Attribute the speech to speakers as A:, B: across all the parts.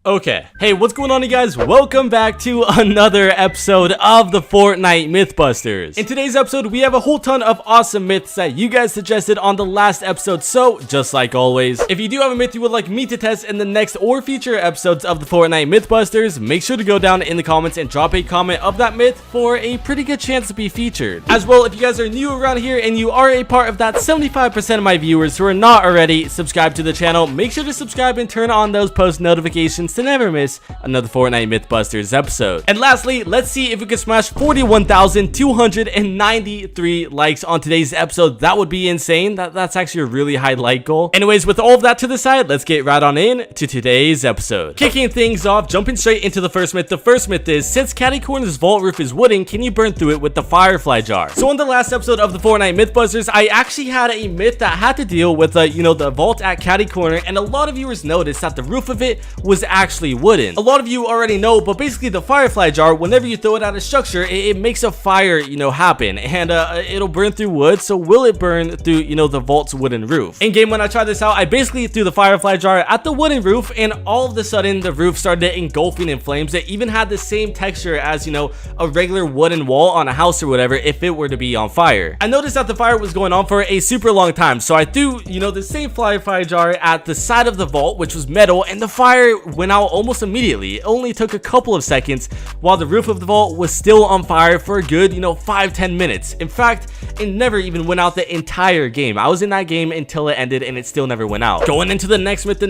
A: Okay, hey, what's going on, you guys? Welcome back to another episode of the Fortnite Mythbusters. In today's episode, we have a whole ton of awesome myths that you guys suggested on the last episode, so just like always, if you do have a myth you would like me to test in the next or future episodes of the Fortnite Mythbusters, make sure to go down in the comments and drop a comment of that myth for a pretty good chance to be featured. As well, if you guys are new around here and you are a part of that 75% of my viewers who are not already subscribed to the channel, make sure to subscribe and turn on those post notifications to never miss another Fortnite Mythbusters episode. And lastly, let's see if we can smash 41,293 likes on today's episode. That would be insane. That's actually a really high like goal. Anyways, with all of that to the side, let's get right on in to today's episode. Kicking things off, jumping straight into the first myth. The first myth is, since Catty Corner's vault roof is wooden, can you burn through it with the firefly jar? So on the last episode of the Fortnite Mythbusters, I actually had a myth that had to deal with the vault at Catty Corner, and a lot of viewers noticed that the roof of it was actually wooden. A lot of you already know, but basically the firefly jar, whenever you throw it at a structure, it makes a fire, happen, and it'll burn through wood. So will it burn through, the vault's wooden roof? In game, when I tried this out, I basically threw the firefly jar at the wooden roof, and all of a sudden the roof started engulfing in flames. It even had the same texture as, a regular wooden wall on a house or whatever if it were to be on fire. I noticed that the fire was going on for a super long time, so I threw, the same firefly jar at the side of the vault, which was metal, and the fire went out almost immediately. It only took a couple of seconds while the roof of the vault was still on fire for a good 5-10 minutes. In fact, it never even went out the entire game. I was in that game until it ended and it still never went out. Going into the next myth,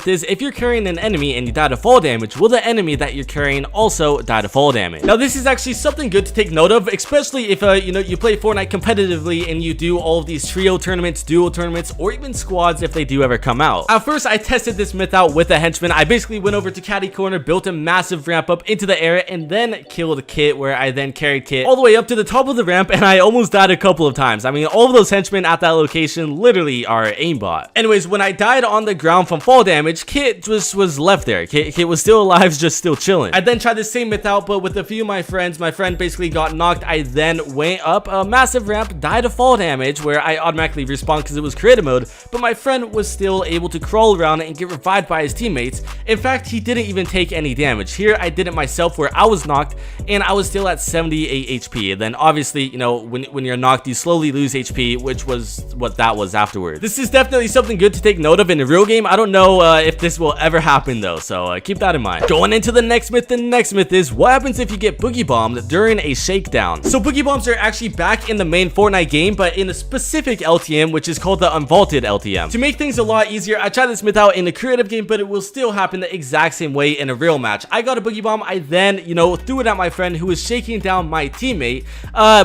A: is, if you're carrying an enemy and you die to fall damage, will the enemy that you're carrying also die to fall damage? Now this is actually something good to take note of, especially if you play Fortnite competitively and you do all of these trio tournaments, duo tournaments, or even squads if they do ever come out. At first, I tested this myth out with a henchman. I basically went over to Catty Corner, built a massive ramp up into the air, and then killed Kit, where I then carried Kit all the way up to the top of the ramp, and I almost died a couple of times. I mean, all of those henchmen at that location literally are aimbot. Anyways, when I died on the ground from fall damage, Kit just was left there. Kit was still alive, just still chilling. I then tried the same myth out, but with a few of my friends. My friend basically got knocked. I then went up a massive ramp, died of fall damage, where I automatically respawned because it was creative mode, but my friend was still able to crawl around and get revived by his teammates. In fact, he didn't even take any damage. Here, I did it myself, where I was knocked and I was still at 78 HP. And then obviously, when you're knocked, you slowly lose HP, which was what that was afterwards. This is definitely something good to take note of in the real game. I don't know if this will ever happen though, so keep that in mind. Going into the next myth, is, what happens if you get boogie bombed during a shakedown? So boogie bombs are actually back in the main Fortnite game, but in a specific LTM, which is called the unvaulted LTM. To make things a lot easier, I tried this myth out in the creative game, but it will still happen the exact same way in a real match. I got a boogie bomb. I then, threw it at my friend who was shaking down my teammate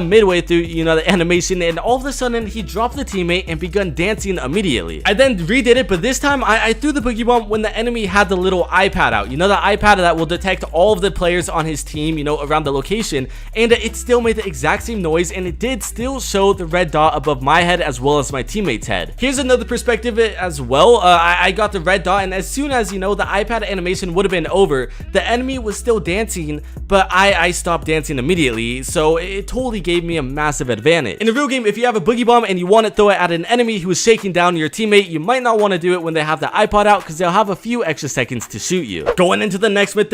A: midway through, the animation, and all of a sudden he dropped the teammate and begun dancing immediately. I then redid it, but this time I threw the boogie bomb when the enemy had the little iPad out. The iPad that will detect all of the players on his team, around the location, and it still made the exact same noise, and it did still show the red dot above my head as well as my teammate's head. Here's another perspective as well. I got the red dot, and as soon as, the iPad animation would have been over, the enemy was still dancing, but I stopped dancing immediately, so it totally gave me a massive advantage. In a real game, if you have a boogie bomb and you want to throw it at an enemy who is shaking down your teammate, you might not want to do it when they have the iPod out, because they'll have a few extra seconds to shoot you. Going into the next myth,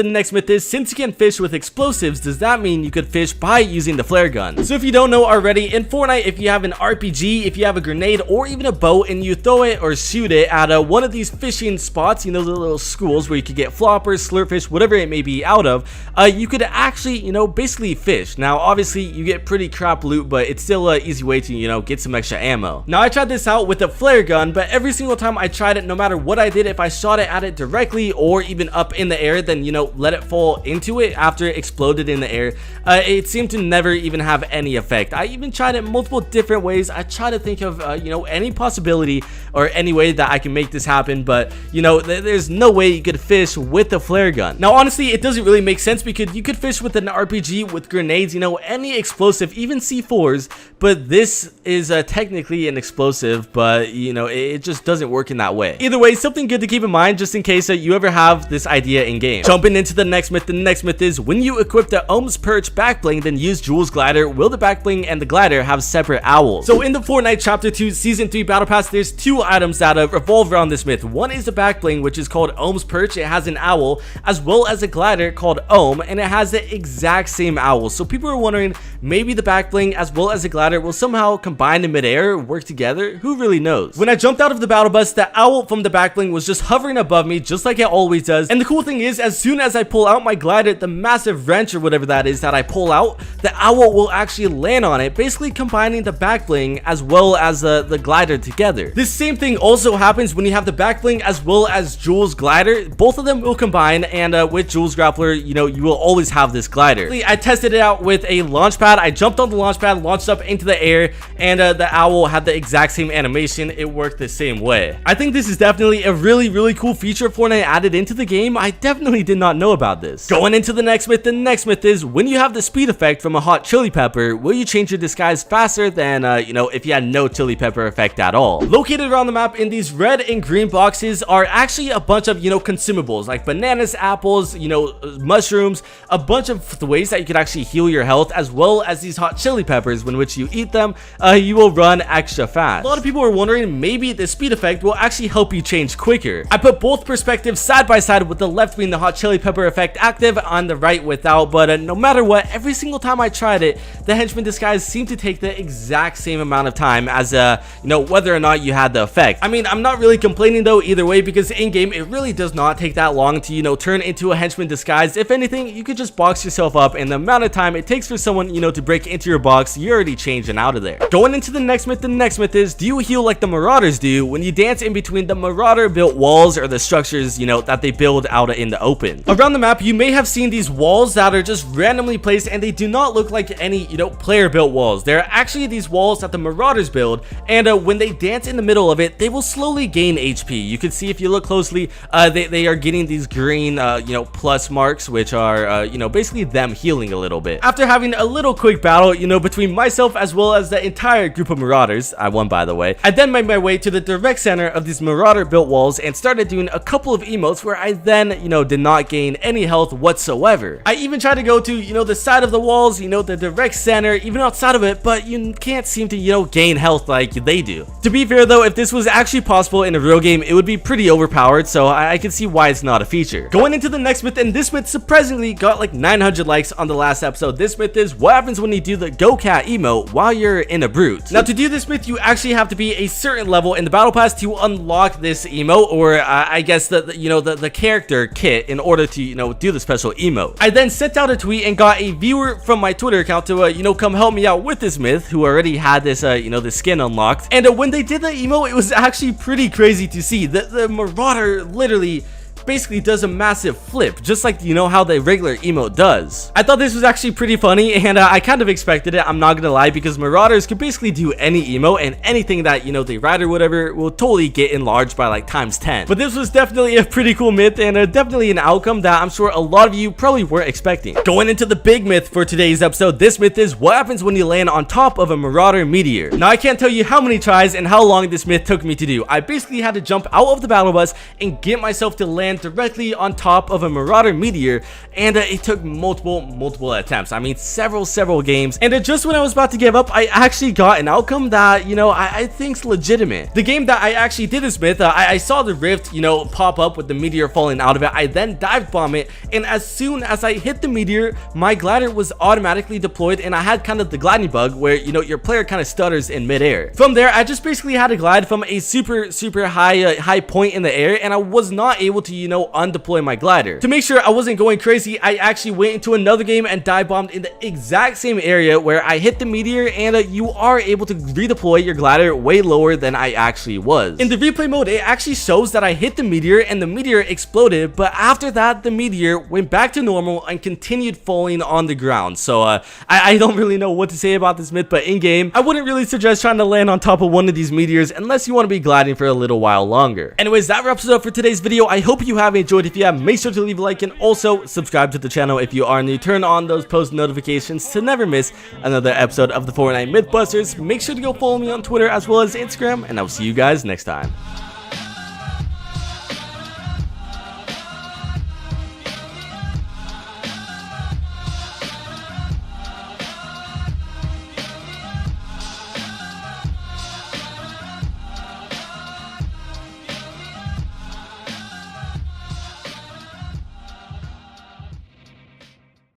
A: is, since you can fish with explosives, does that mean you could fish by using the flare gun? So if you don't know already, in Fortnite, if you have an RPG, if you have a grenade, or even a boat, and you throw it or shoot it at one of these fishing spots, the little schools where you could get floppers, slurpfish, whatever it may be out of, you could actually, basically fish. Now, obviously, you get pretty crap loot, but it's still an easy way to, get some extra ammo. Now, I tried this out with a flare gun, but every single time I tried it, no matter what I did, if I shot it at it directly or even up in the air, then, let it fall into it after it exploded in the air, it seemed to never even have any effect. I even tried it multiple different ways. I tried to think of, any possibility or any way that I can make this happen, but, there's no way you could fish with a flare gun. Now, honestly, it doesn't really make sense, because you could fish with an RPG, with grenades, any explosive, even C4s, but this is technically an explosive, but, it just doesn't work in that way. Either way, something good to keep in mind, just in case that you ever have this idea in game. Jumping into the next myth, is, when you equip the Ohms perch back bling, then use Jules glider, will the back bling and the glider have separate owls? So in the Fortnite Chapter 2 Season 3 Battle Pass, there's two items that revolve around this myth. One is the back bling, which is called Ohms perch. It has an owl, as well as a glider called Ohm, and it has the exact same owl. So people are wondering, maybe the back bling as well as the glider will somehow combine in midair, work together. Who really knows? When I jumped out of the battle bus, the owl from the back bling was just hovering above me, just like it always does. And the cool thing is, as soon as I pull out my glider, the massive wrench or whatever that is that I pull out, the owl will actually land on it, basically combining the back bling as well as the glider together. This same thing also happens when you have the back bling as well as Jules glider. Both of them will combine, and with Jules grappler, you know, you will always have this glider. I tested it out with a launch pad. I jumped on the launch pad, launched up into the air, and the owl had the exact same animation. It worked the same way. I think this is definitely a really cool feature Fortnite added into the game. I definitely did not know about this. Going into the next myth is, when you have the speed effect from a hot chili pepper, will you change your disguise faster than you know, if you had no chili pepper effect at all? Located around the map in these red and green boxes are actually a bunch of, you know, consumables like bananas, apples, you know, mushrooms, a bunch of ways that you could actually heal your health, as well as these hot chili peppers. When which you eat them, you will run extra fast. A lot of people are wondering, maybe the speed effect will actually help you change quicker. I put both perspectives side by side, with the left being the hot chili pepper effect active, on the right without, but no matter what, every single time I tried it, the henchman disguise seemed to take the exact same amount of time as you know, whether or not you had the effect. I mean, I'm not really complaining though either way, because in game it really does not take that long to, you know, turn into a henchman disguise. If anything, you could just box yourself up, and the amount of time it takes for someone, you know, to break into your box, you're already changed and out of there. Going into the next myth is, do you heal like the Marauders do when you dance in between the Marauder built walls or the structures, you know, that they build out in the open? Around the map, you may have seen these walls that are just randomly placed, and they do not look like any, you know, player built walls. They're actually these walls that the Marauders build, and when they dance in the middle of it, they will slowly gain HP. You can see if you look closely, they are getting these green, you know, plus marks, which are, you know, basically them healing a little bit. After having a little quick battle, you know, between myself as well as the entire group of Marauders, I won by the way, I then made my way to the direct center of these Marauder built walls and started doing a couple of emotes where I then, you know, did not gain any health whatsoever. I even tried to go to, you know, the side of the walls, you know, the direct center, even outside of it, but you can't seem to, you know, gain health like they do. To be fair though, if this was actually possible in a real game, it would be pretty overpowered, so I can see why it's not a feature. Going into the next myth, and this myth surprisingly got like 900 likes on the last episode. This myth is, what happens when you do the Go Cat emote while you're in a brute? Now, to do this myth, you actually have to be a certain level in the battle pass to unlock this emote, or I guess the character kit, in order to, you know, do the special emote. I then sent out a tweet and got a viewer from my Twitter account to you know, come help me out with this myth, who already had this you know, the skin unlocked. And when they did the emote, it was actually pretty crazy to see. The Marauder literally basically does a massive flip, just like, you know, how the regular emote does. I thought this was actually pretty funny, and I kind of expected it, I'm not gonna lie, because Marauders can basically do any emote, and anything that, you know, they ride or whatever will totally get enlarged by like times 10. But this was definitely a pretty cool myth, and definitely an outcome that I'm sure a lot of you probably weren't expecting. Going into the big myth for today's episode, this myth is, what happens when you land on top of a Marauder meteor? Now, I can't tell you how many tries and how long this myth took me to do. I basically had to jump out of the battle bus and get myself to land directly on top of a Marauder meteor, and it took multiple attempts. I mean, several games, and just when I was about to give up, I actually got an outcome that, you know, I think's legitimate. The game that I actually did this myth, I saw the rift, you know, pop up with the meteor falling out of it. I then dive bomb it, and as soon as I hit the meteor, my glider was automatically deployed, and I had kind of the gliding bug where, you know, your player kind of stutters in midair. From there, I just basically had to glide from a super high point in the air, and I was not able to, you know, undeploy my glider. To make sure I wasn't going crazy, I actually went into another game and dive bombed in the exact same area where I hit the meteor, and you are able to redeploy your glider way lower than I actually was. In the replay mode, it actually shows that I hit the meteor and the meteor exploded, but after that, the meteor went back to normal and continued falling on the ground. So I don't really know what to say about this myth, but in game, I wouldn't really suggest trying to land on top of one of these meteors unless you want to be gliding for a little while longer. Anyways, that wraps it up for today's video. I hope you have enjoyed. If you have, make sure to leave a like, and also subscribe to the channel if you are new. Turn on those post notifications to never miss another episode of the Fortnite Mythbusters. Make sure to go follow me on Twitter as well as Instagram, and I'll see you guys next time.